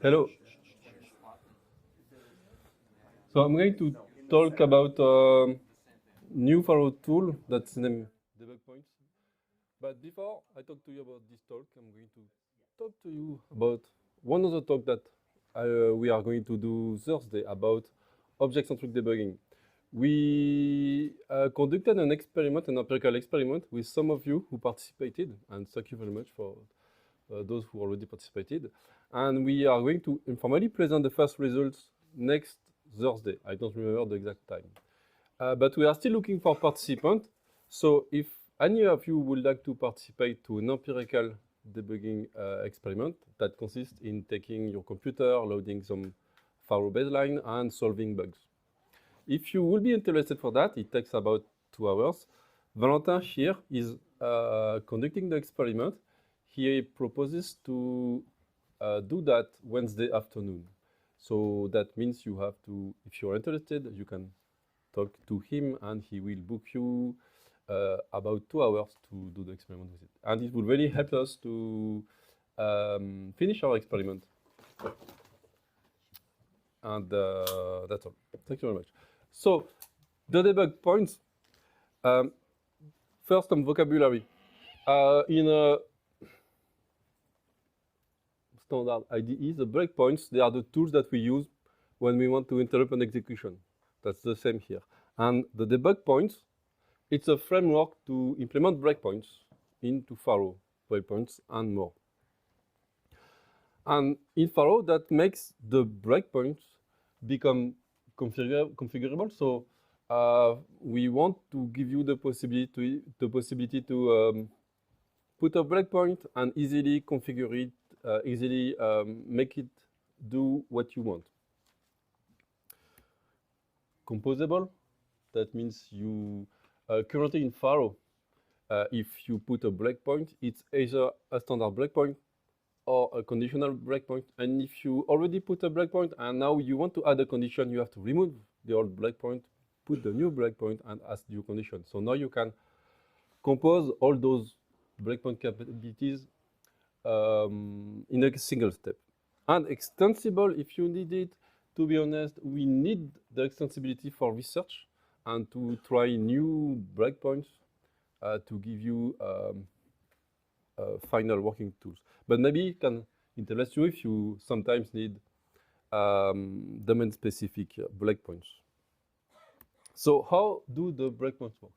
Hello. So I'm going to talk about new Faro tool that's named Debug Points. But before I talk to you about this talk, I'm going to talk to you about one other talk that we are going to do Thursday about object-centric debugging. We conducted an experiment, an empirical experiment, with some of you who participated, and thank you very much for those who already participated. And we are going to informally present the first results next Thursday. I don't remember the exact time. But we are still looking for participants. So if any of you would like to participate to an empirical debugging experiment that consists in taking your computer, loading some Faro baseline, and solving bugs. If you will be interested for that, it takes about 2 hours. Valentin here is conducting the experiment. He proposes to do that Wednesday afternoon. So that means you have to, if you're interested, you can talk to him and he will book you about 2 hours to do the experiment with it. And it will really help us to finish our experiment. And that's all. Thank you very much. So the debug points, first some vocabulary. In a standard IDE, the breakpoints, they are the tools that we use when we want to interrupt an execution. That's the same here. And the debug points, it's a framework to implement breakpoints into Faro, breakpoints and more. And in Faro, that makes the breakpoints become configurable. So we want to give you the possibility to put a breakpoint and easily configure it, easily make it do what you want. Composable, that means you currently in Faro, if you put a breakpoint, it's either a standard breakpoint or a conditional breakpoint. And if you already put a breakpoint and now you want to add a condition, you have to remove the old breakpoint, put the new breakpoint, and add new condition. So now you can compose all those breakpoint capabilities in a single step. And extensible, if you need it, to be honest, we need the extensibility for research and to try new breakpoints to give you final working tools. But maybe it can interest you if you sometimes need domain-specific breakpoints. So how do the breakpoints work?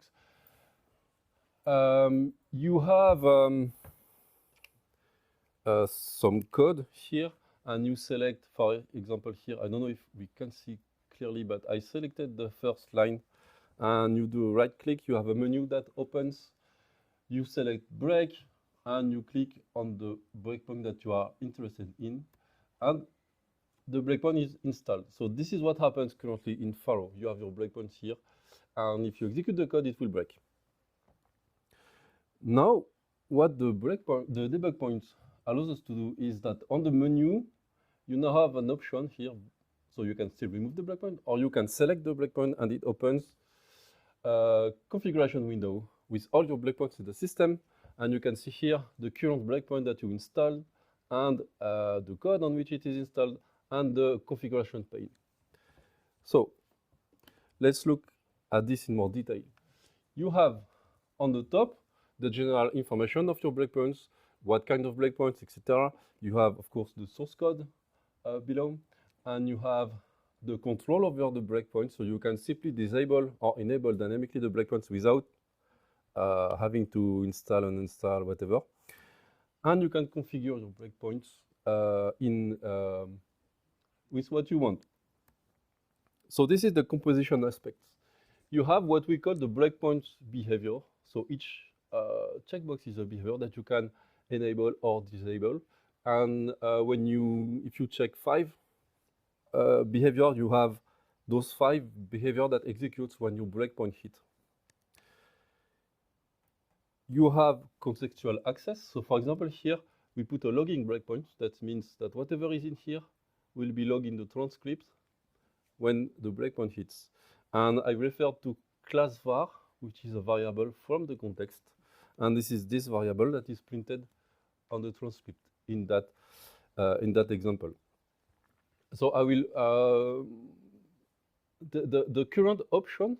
You have some code here, and you select, for example, here, I don't know if we can see clearly, but I selected the first line, and you do right-click, you have a menu that opens, you select break, and you click on the breakpoint that you are interested in, and the breakpoint is installed. So this is what happens currently in Faro. You have your breakpoint here, and if you execute the code, it will break. Now, what the debug points allows us to do is that on the menu, you now have an option here, so you can still remove the breakpoint, or you can select the breakpoint, and it opens a configuration window with all your breakpoints in the system, and you can see here the current breakpoint that you installed, and the code on which it is installed, and the configuration pane. So let's look at this in more detail. You have on the top the general information of your breakpoints, what kind of breakpoints, etc. You have, of course, the source code below, and you have the control over the breakpoints, so you can simply disable or enable dynamically the breakpoints without having to install and uninstall whatever. And you can configure your breakpoints with what you want. So this is the composition aspect. You have what we call the breakpoint behavior. So each checkbox is a behavior that you can enable or disable. And if you check 5 behavior, you have those 5 behavior that executes when your breakpoint hit. You have contextual access. So for example, here we put a logging breakpoint. That means that whatever is in here will be logged in the transcript when the breakpoint hits. And I refer to class var, which is a variable from the context. And this is this variable that is printed on the transcript in that example. So I will, the current option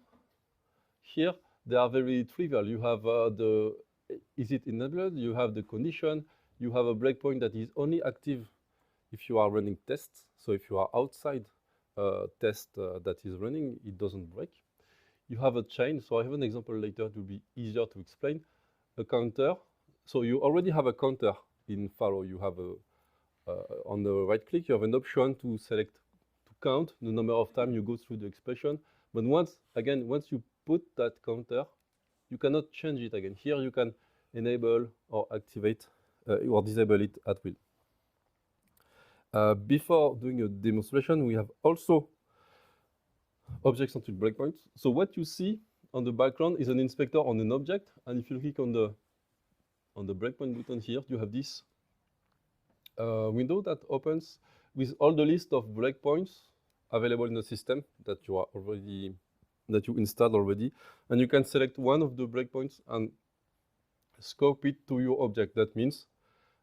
here, they are very trivial. You have is it enabled? You have the condition. You have a breakpoint that is only active if you are running tests. So if you are outside test that is running, it doesn't break. You have a chain. So I have an example later to be easier to explain. A counter. So you already have a counter in Faro. You have a on the right click, you have an option to select, to count the number of times you go through the expression. But once you put that counter, you cannot change it again. Here you can enable or activate or disable it at will. Before doing a demonstration, we have also object-centric breakpoints. So what you see on the background is an inspector on an object, and if you click on the breakpoint button here, you have this window that opens with all the list of breakpoints available in the system that you installed already, and you can select one of the breakpoints and scope it to your object. That means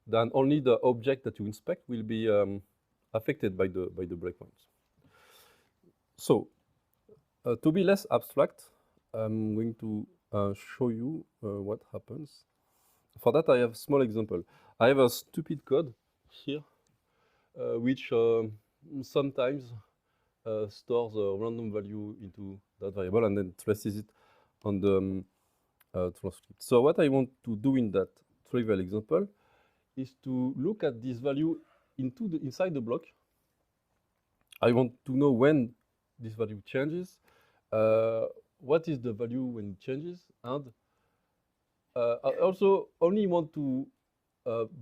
that only the object that you inspect will be affected by the breakpoints. So to be less abstract, I'm going to show you what happens. For that, I have a small example. I have a stupid code here, which sometimes stores a random value into that variable and then traces it on the transcript. So what I want to do in that trivial example is to look at this value inside the block. I want to know when this value changes, what is the value when it changes, and I also only want to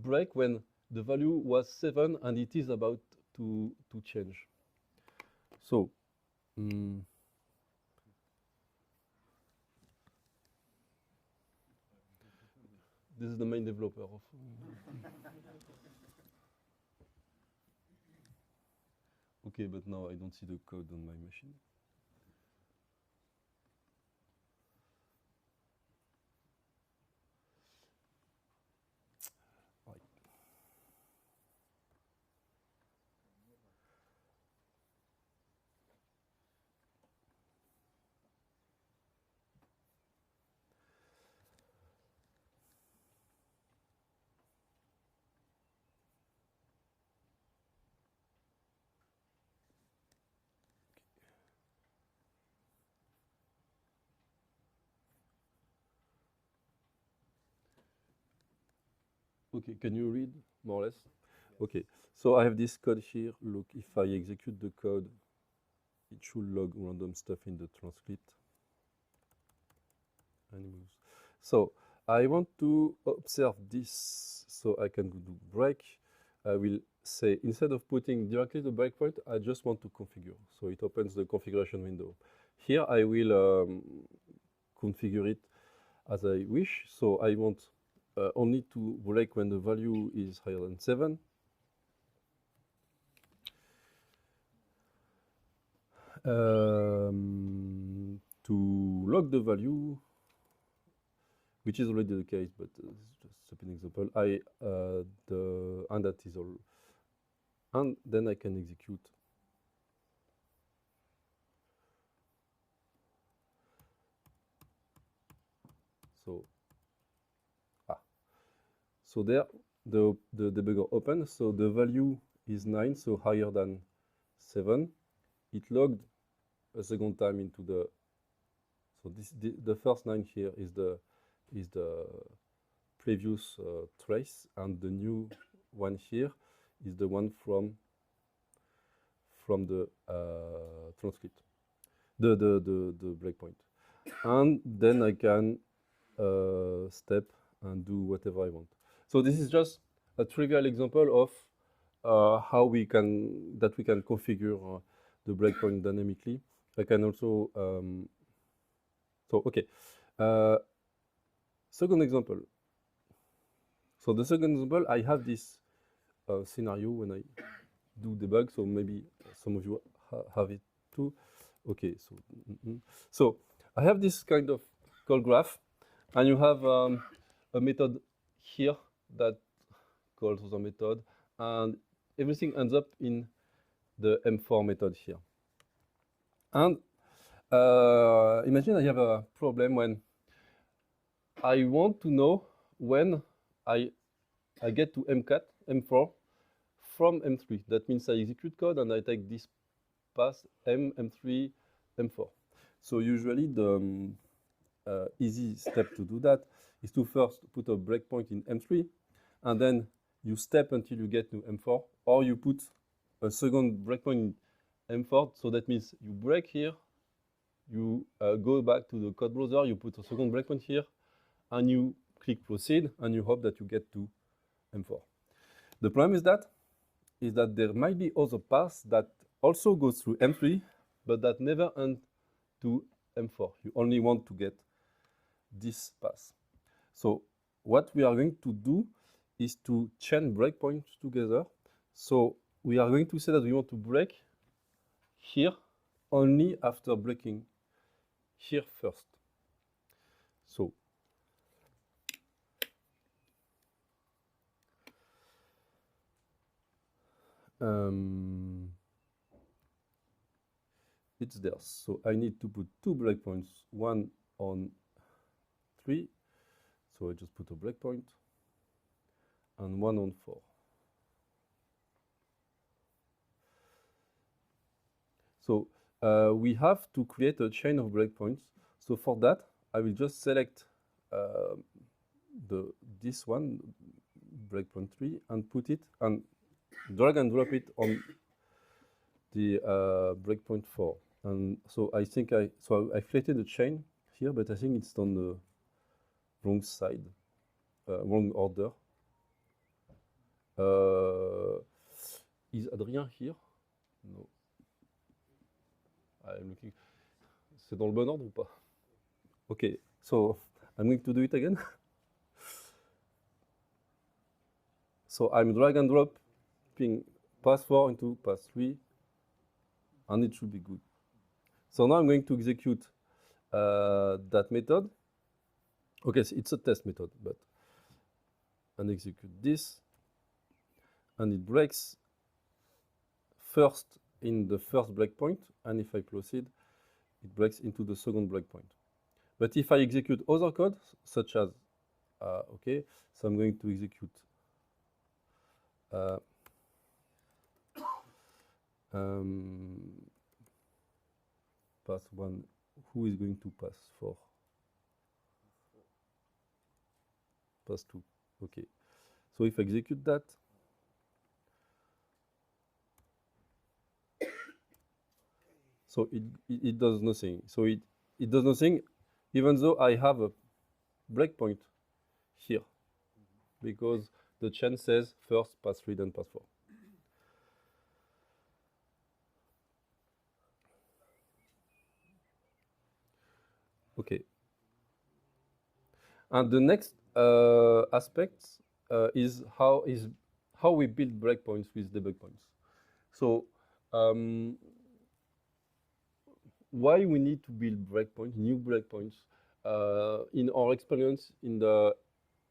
break when the value was 7 and it is about to change. So this is the main developer of okay, but now I don't see the code on my machine. Okay, can you read more or less? Yes. Okay, so I have this code here. Look, if I execute the code, it should log random stuff in the transcript. And it moves. So I want to observe this so I can do break. I will say, instead of putting directly the breakpoint, I just want to configure. So it opens the configuration window. Here I will configure it as I wish. So I want only to break when the value is higher than 7. To log the value, which is already the case, but just an example. And that is all. And then I can execute. So there, the debugger opens. So the value is 9, so higher than 7. It logged a second time into the. So the first 9 here is the previous trace, and the new one here is the one from the transcript, the breakpoint, and then I can step and do whatever I want. So this is just a trivial example of how we can configure the breakpoint dynamically. I can also second example. So the second example, I have this scenario when I do debug. So maybe some of you have it too. Okay, so I have this kind of call graph, and you have a method here that calls the method, and everything ends up in the M4 method here. And imagine I have a problem when I want to know when I get to M4 from M3. That means I execute code and I take this path M3, M4. So usually the easy step to do that is to first put a breakpoint in M3, and then you step until you get to M4, or you put a second breakpoint in M4. So that means you break here, you go back to the code browser, you put a second breakpoint here, and you click proceed, and you hope that you get to M4. The problem is that there might be other paths that also go through M3, but that never end to M4. You only want to get this path. So what we are going to do is to chain breakpoints together. So we are going to say that we want to break here only after breaking here first. So it's there. So I need to put two breakpoints, one on 3. So I just put a breakpoint, and one on 4. So we have to create a chain of breakpoints. So for that, I will just select this one, breakpoint 3, and put it and drag and drop it on the breakpoint 4. And so I think I created a chain here, but I think it's on the wrong side, wrong order. Is Adrien here? No. I'm looking. C'est dans le bon ordre ou pas? Okay, so I'm going to do it again. So I'm drag and dropping path 4 into path 3, and it should be good. So now I'm going to execute that method. Okay, so it's a test method, but and execute this, and it breaks first in the first breakpoint, and if I proceed, it breaks into the second breakpoint. But if I execute other code, such as, okay, so I'm going to execute path 1, who is going to pass 4? Pass 2, okay. So if I execute that, so it does nothing. So it does nothing, even though I have a breakpoint here, because the chain says first pass 3, then pass 4. Okay. And the next aspect is how we build breakpoints with debug points. So why we need to build breakpoints, new breakpoints? In our experience in the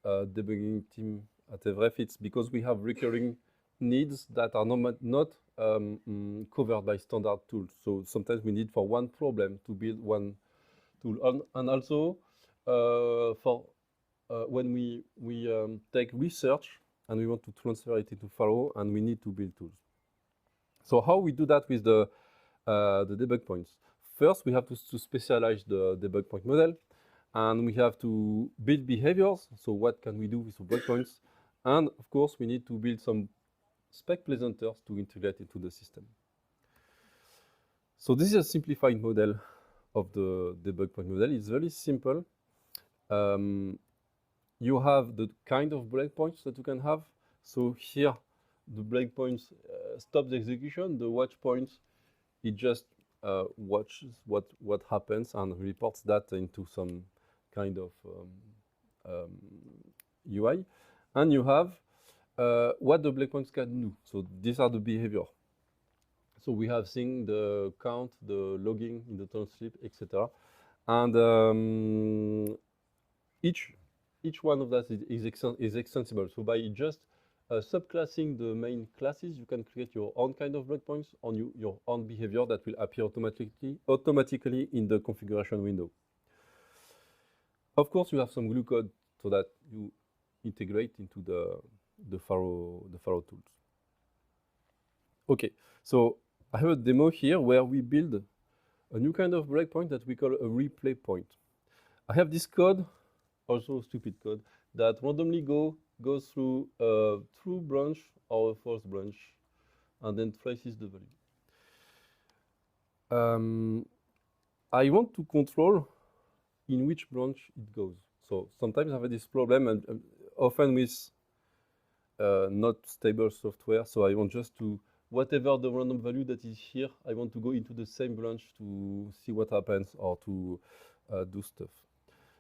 debugging team at EVREF, it's because we have recurring needs that are not covered by standard tools. So sometimes we need for one problem to build one tool, and also for when we take research and we want to transfer it into Faro, and we need to build tools. So how we do that with the debug points? First, we have to specialize the debug point model, and we have to build behaviors. So what can we do with the breakpoints? And of course, we need to build some spec pleasanters to integrate into the system. So this is a simplified model of the debug point model. It's very simple. You have the kind of breakpoints that you can have. So here, the breakpoints stop the execution. The watch points, it just watches what happens and reports that into some kind of UI. And you have what the breakpoints can do. So these are the behavior. So we have seen the count, the logging in the time slip, etc. And each one of that is extensible. So by just subclassing the main classes, you can create your own kind of breakpoints on your own behavior that will appear automatically in the configuration window. Of course, you have some glue code so that you integrate into the Faro tools. Okay, so I have a demo here where we build a new kind of breakpoint that we call a replay point. I have this code, also stupid code, that randomly goes through a true branch or a false branch and then traces the value. I want to control in which branch it goes. So sometimes I have this problem, and often with not stable software. So I want just to, whatever the random value that is here, I want to go into the same branch to see what happens or to do stuff.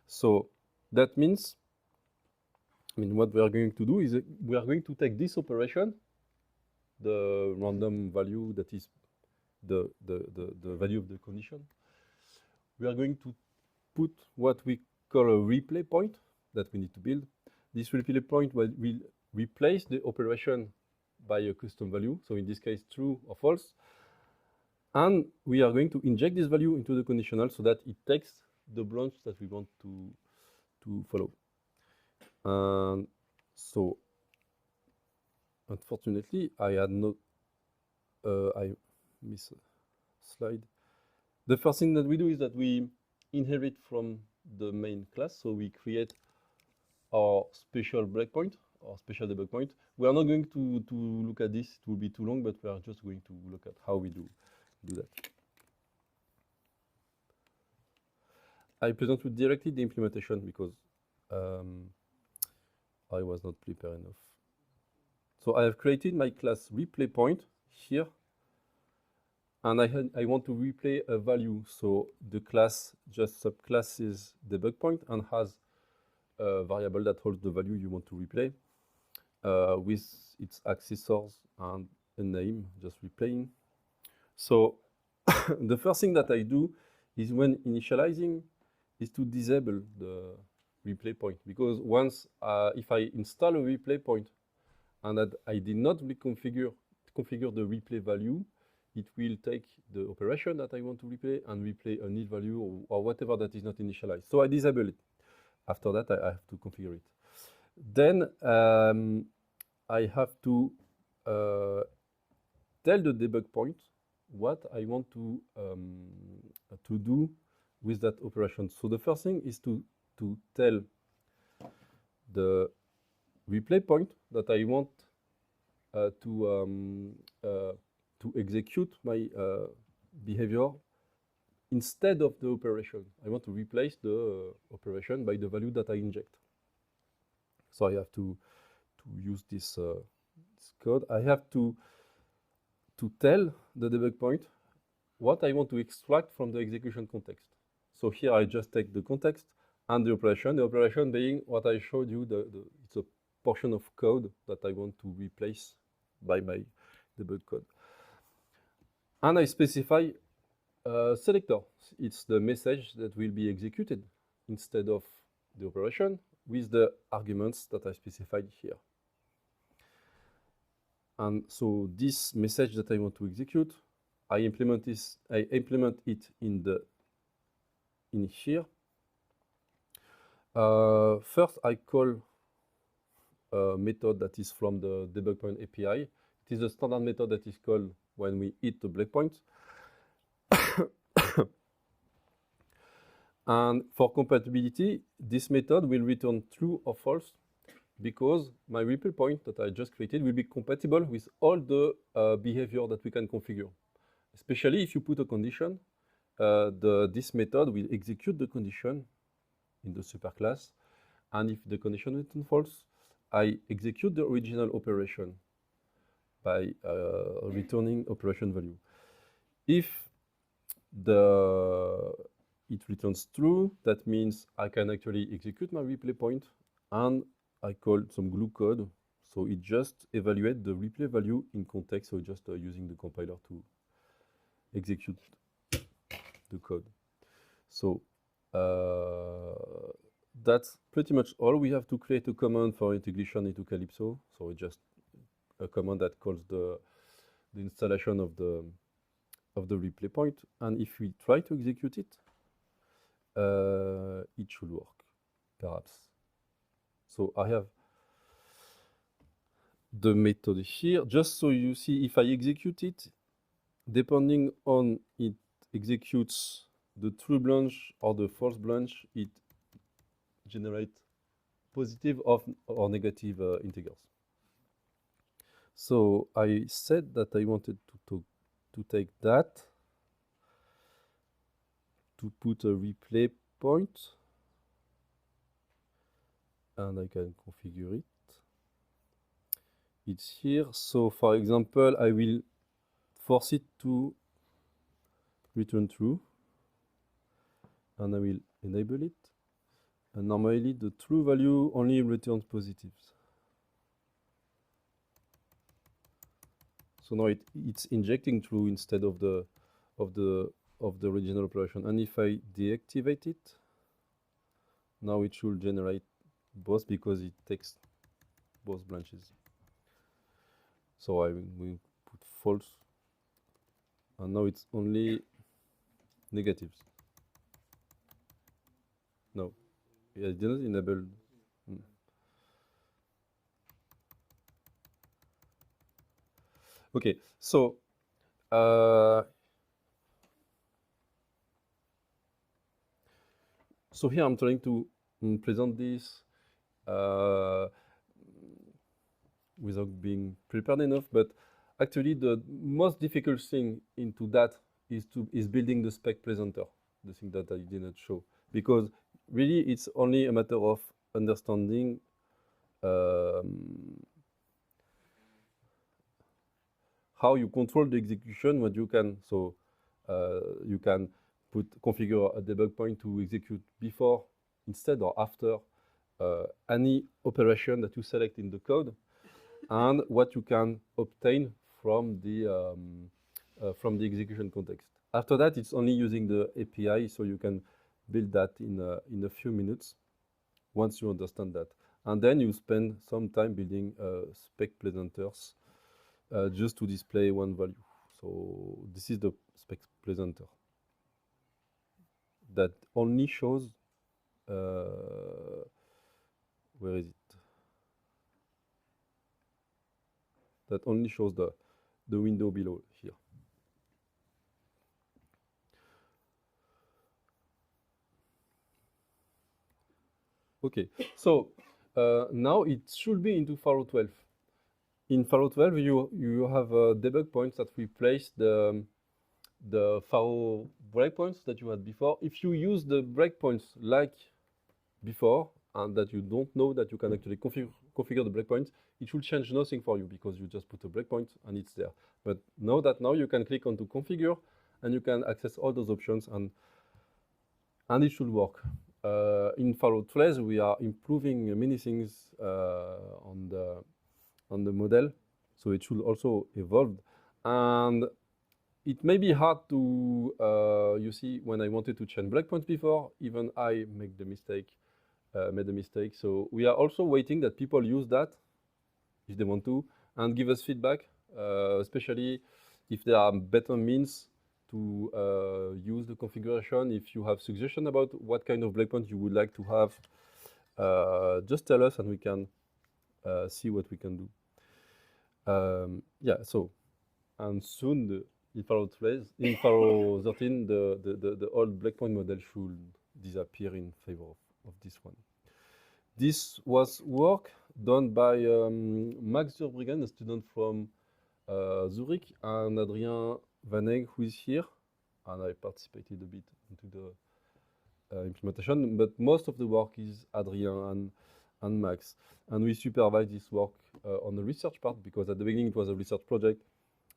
So that means, what we are going to do is we are going to take this operation, the random value that is the value of the condition. We are going to put what we call a replay point that we need to build. This replay point will replace the operation by a custom value. So in this case, true or false. And we are going to inject this value into the conditional so that it takes the branch that we want to follow. And so, unfortunately, I had not, I missed a slide. The first thing that we do is that we inherit from the main class. So we create our special breakpoint or special debug point. We are not going to look at this, it will be too long, but we are just going to look at how we do that. I present you directly the implementation because I was not prepared enough. So I have created my class replay point here, and I want to replay a value. So the class just subclasses debug point and has a variable that holds the value you want to replay with its accessors and a name, just replaying. So the first thing that I do is when initializing is to disable the replay point, because once if I install a replay point and that I did not configure the replay value, it will take the operation that I want to replay and replay a nil value or whatever that is not initialized. So I disable it. After that, I have to configure it. Then I have to tell the debug point what I want to do with that operation. So the first thing is to tell the replay point that I want to execute my behavior instead of the operation. I want to replace the operation by the value that I inject. So I have to use this code. I have to tell the debug point what I want to extract from the execution context. So here I just take the context and the operation being what I showed you, it's a portion of code that I want to replace by my debug code. And I specify a selector. It's the message that will be executed instead of the operation with the arguments that I specified here. And so this message that I want to execute, I implement it in here. First, I call a method that is from the Debug Point API. It is a standard method that is called when we hit the breakpoint. And for compatibility, this method will return true or false because my replay point that I just created will be compatible with all the behavior that we can configure. Especially if you put a condition, this method will execute the condition in the superclass. And if the condition returns false, I execute the original operation by returning operation value. If it returns true, that means I can actually execute my replay point, and I call some glue code. So it just evaluates the replay value in context, so just using the compiler to execute the code. So that's pretty much all. We have to create a command for integration into Calypso. So we just a command that calls the installation of the replay point, and if we try to execute it, it should work, perhaps. So I have the method here, just so you see if I execute it, depending on it executes the true branch or the false branch, it generates positive or negative integers. So I said that I wanted to take that, to put a replay point, and I can configure it. It's here. So for example, I will force it to return true, and I will enable it. And normally the true value only returns positives. So now it's injecting true instead of the original operation. And if I deactivate it, now it should generate both because it takes both branches. So I will put false, and now it's only negatives. No, I didn't enable. Okay, so here I'm trying to present this without being prepared enough, but actually the most difficult thing into that is building the spec presenter, the thing that I didn't show, because really it's only a matter of understanding how you control the execution. What you can, so you can configure a debug point to execute before, instead, or after any operation that you select in the code, and what you can obtain from the execution context. After that, it's only using the API, so you can build that in a few minutes once you understand that. And then you spend some time building spec presenters just to display one value. So this is the spec presenter that only shows, where is it? That only shows the window below here. Okay, so now it should be into Faro 12. In Faro 12, you have debug points that replace the Faro breakpoints that you had before. If you use the breakpoints like before, and that you don't know that you can actually configure the breakpoints, it should change nothing for you because you just put a breakpoint and it's there. But now you can click on to configure, and you can access all those options, and it should work. In Faro 12, we are improving many things on the model, so it should also evolve. And it may be hard to, you see, when I wanted to change breakpoints before, even I made the mistake. So we are also waiting that people use that, if they want to, and give us feedback, especially if there are better means to use the configuration. If you have suggestions about what kind of breakpoint you would like to have, just tell us and we can see what we can do. Yeah, so, and soon in Faro 13, the old breakpoint model should disappear in favor of this one. This was work done by Max Zurbriggen, a student from Zurich, and Adrien Van Egg, who is here, and I participated a bit into the implementation, but most of the work is Adrien and Max. And we supervise this work on the research part, because at the beginning it was a research project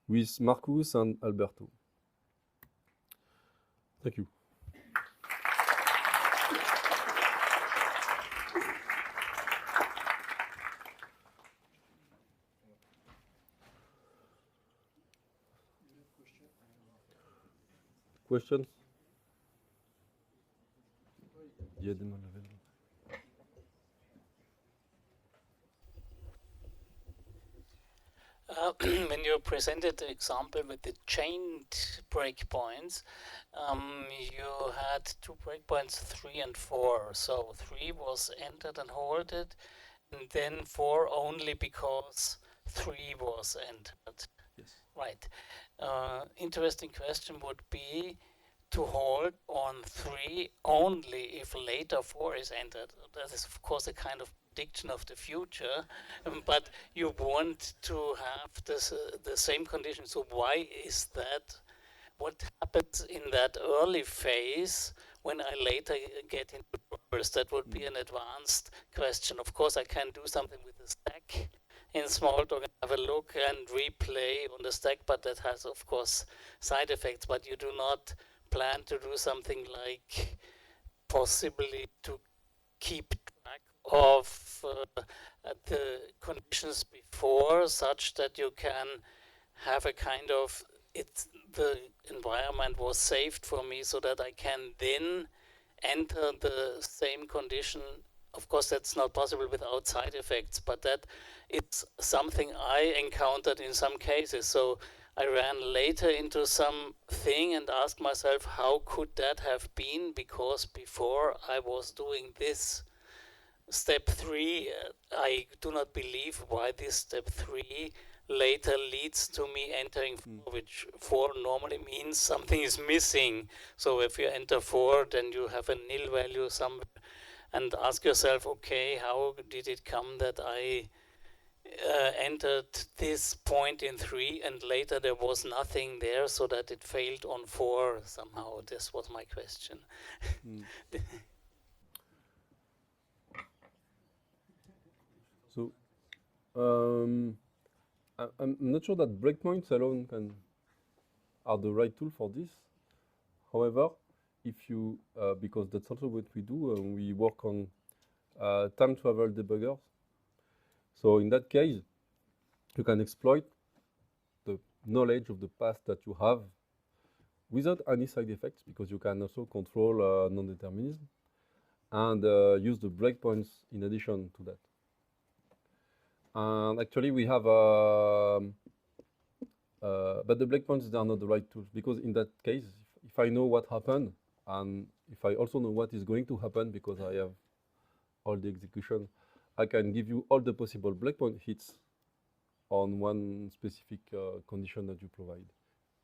with Marcus and Alberto. Thank you. Questions? Yeah, When you presented the example with the chained breakpoints, you had 2 breakpoints, 3 and 4. So 3 was entered and halted, and then 4 only because 3 was entered. Yes. Right. Interesting question would be to hold on 3 only if later 4 is entered. That is, of course, a kind of prediction of the future, but you want to have the same condition. So why is that? What happens in that early phase when I later get into numbers? That would be an advanced question. Of course, I can do something with the stack in Smalltalk and have a look and replay on the stack, but that has, of course, side effects. But you do not plan to do something like possibly to keep track of the conditions before, such that you can have a kind of the environment was saved for me so that I can then enter the same condition. Of course, that's not possible without side effects, but that it's something I encountered in some cases. So I ran later into something and asked myself, how could that have been? Because before I was doing this. Step 3, I do not believe why this step 3 later leads to me entering 4, which 4 normally means something is missing. So if you enter 4, then you have a nil value somewhere, and ask yourself, okay, how did it come that I entered this point in 3 and later there was nothing there, so that it failed on 4 somehow? This was my question. So I'm not sure that breakpoints alone are the right tool for this. However, if you because that's also what we do, we work on time travel debuggers. So in that case, you can exploit the knowledge of the past that you have without any side effects, because you can also control non-determinism and use the breakpoints in addition to that. And actually, we have, but the breakpoints, they are not the right tools, because in that case, if I know what happened, and if I also know what is going to happen because I have all the execution, I can give you all the possible breakpoint hits on one specific condition that you provide.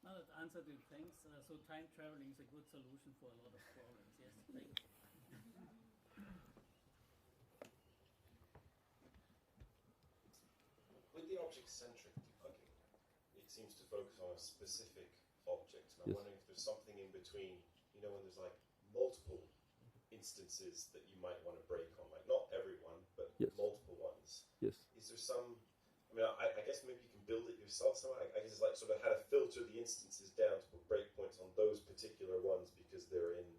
No, that answered it. Thanks. So time traveling is a good solution for a lot of problems. Yes, thank you. With the object-centric debugging, it seems to focus on a specific object. And I'm Yes. wondering if there's something in between, you know, when there's like multiple instances that you might want to break on, like not everyone, but Yes. multiple ones. Yes. Is there some, I mean, I guess maybe you can build it yourself somehow. I guess it's like sort of how to filter the instances down to put breakpoints on those particular ones because they're in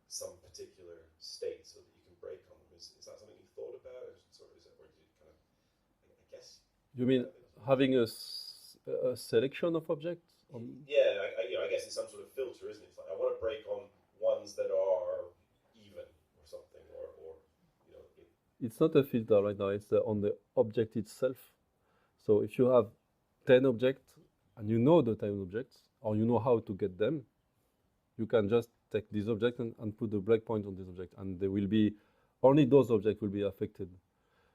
some particular state so that you can break on them. Is that something you thought about, or sort of is it, or did you kind of, I guess? You mean having a selection of objects? Yeah, I guess it's some sort of filter, isn't it? It's like I want to break on ones that are even or something, or you know. It's not a filter right now, it's on the object itself. So if you have 10 objects and you know the 10 objects, or you know how to get them, you can just take this object and put the breakpoint on this object, and there will be only those objects will be affected.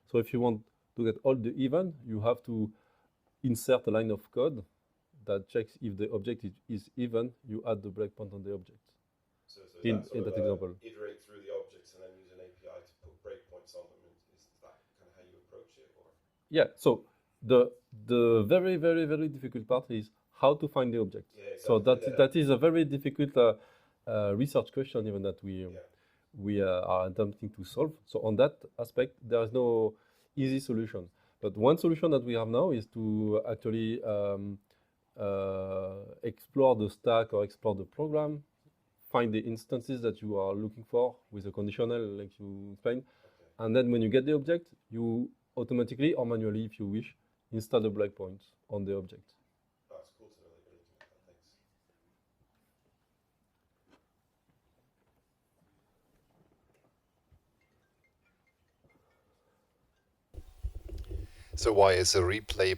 So if you want to get all the even, you have to insert a line of code that checks if the object is even, you add the breakpoint on the object. So in that example. Iterate through the objects and then use an API to put breakpoints on them. Is that kind of how you approach it? Or? Yeah, so the very, very, very difficult part is how to find the object. Yeah, exactly. So that is a very difficult research question, even that we are attempting to solve. So on that aspect, there is no easy solution. But one solution that we have now is to actually explore the stack or explore the program, find the instances that you are looking for with a conditional, like you explained, and then when you get the object, you automatically or manually, if you wish, install the breakpoint on the object. That's cool to know that you're looking at that. Thanks. So why is a replay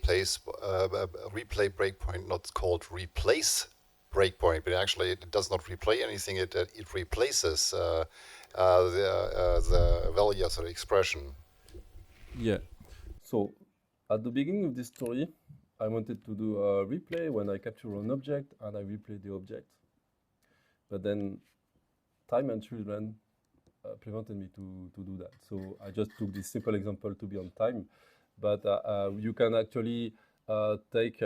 breakpoint not called replace breakpoint? But actually, it does not replay anything. It replaces the values or expression. Yeah. So at the beginning of this story, I wanted to do a replay when I capture an object and I replay the object. But then time and children prevented me to do that. So I just took this simple example to be on time. But you can actually take,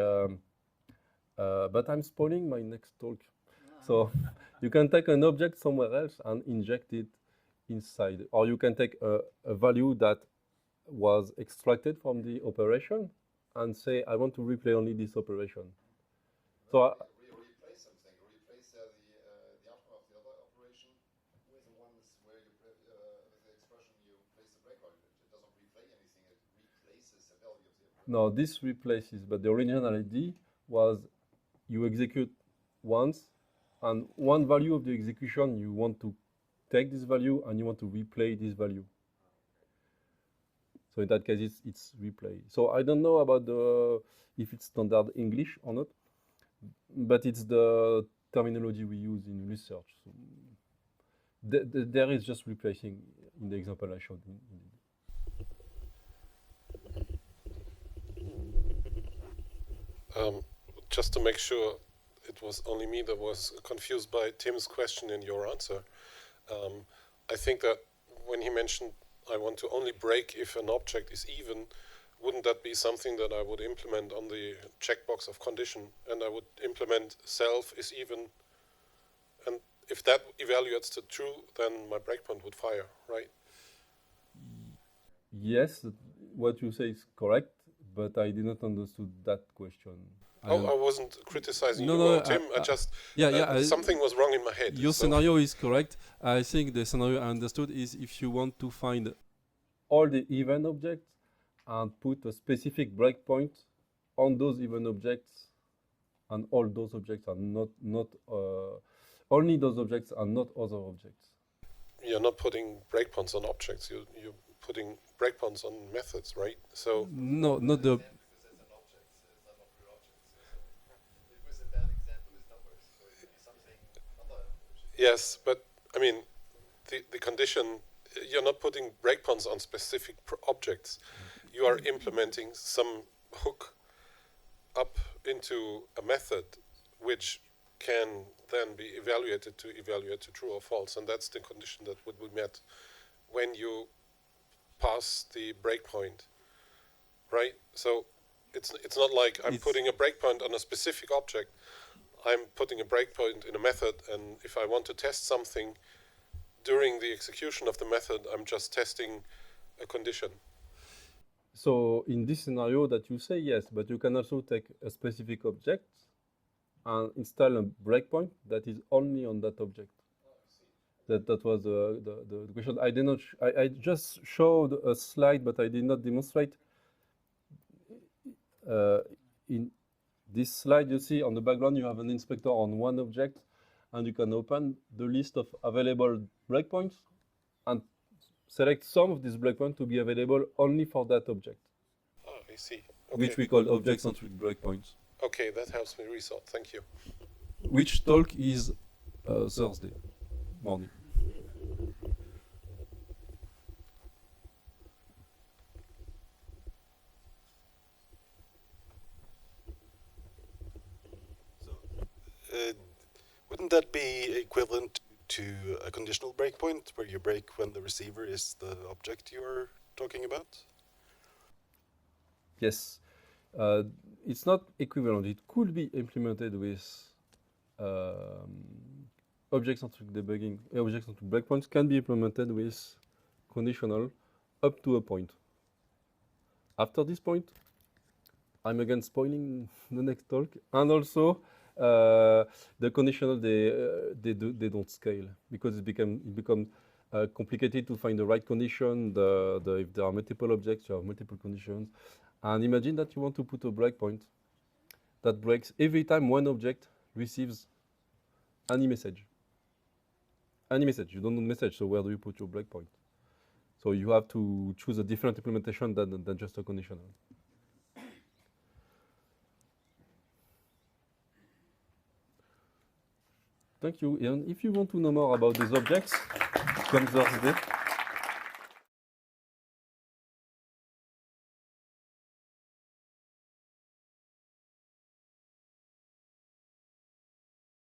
but I'm spoiling my next talk. So you can take an object somewhere else and inject it inside. Or you can take a value that was extracted from the operation and say, I want to replay only this operation. So Replace something. Replace the outcome of the other operation with the ones where you with the expression you place the breakpoint. It doesn't replay anything. It replaces the value of the operation. no, this replaces, but the original idea was you execute once, and one value of the execution, you want to take this value and you want to replay this value. So in that case, it's replay. So I don't know about if it's standard English or not, but it's the terminology we use in research. So there is just replacing in the example I showed. Just to make sure it was only me that was confused by Tim's question in your answer. I think that when he mentioned I want to only break if an object is even, wouldn't that be something that I would implement on the checkbox of condition, and I would implement self is even, and if that evaluates to true, then my breakpoint would fire, right? Yes, what you say is correct, but I did not understood that question. I wasn't criticizing you or Tim. I just something was wrong in my head. Your scenario is correct. I think the scenario I understood is if you want to find all the event objects and put a specific breakpoint on those event objects, and all those objects are not only those objects are not other objects. You're not putting breakpoints on objects. You're putting breakpoints on methods, right? So no, not the. Yes, but I mean, the condition, you're not putting breakpoints on specific objects. You are implementing some hook up into a method which can then be evaluated to true or false, and that's the condition that would be met when you pass the breakpoint, right? So it's not like I'm putting a breakpoint on a specific object. I'm putting a breakpoint in a method, and if I want to test something during the execution of the method, I'm just testing a condition. So in this scenario that you say, yes, but you can also take a specific object and install a breakpoint that is only on that object. That was the question. I did not. I just showed a slide, but I did not demonstrate. In this slide, you see on the background, you have an inspector on one object, and you can open the list of available breakpoints and select some of these breakpoints to be available only for that object. Oh, I see. Okay. Which we call object-centric breakpoints. Okay, that helps me resort. Thank you. Which talk is Thursday morning. Wouldn't that be equivalent to a conditional breakpoint, where you break when the receiver is the object you're talking about? Yes. It's not equivalent. It could be implemented with object-centric debugging. Object-centric breakpoints can be implemented with conditional up to a point. After this point, I'm again spoiling the next talk, and also the conditional they don't scale because it become complicated to find the right condition. If there are multiple objects, you have multiple conditions, and imagine that you want to put a breakpoint that breaks every time one object receives any message. Any message. You don't know message, so where do you put your breakpoint? So you have to choose a different implementation than just a conditional. Thank you. And if you want to know more about these objects, come Thursday.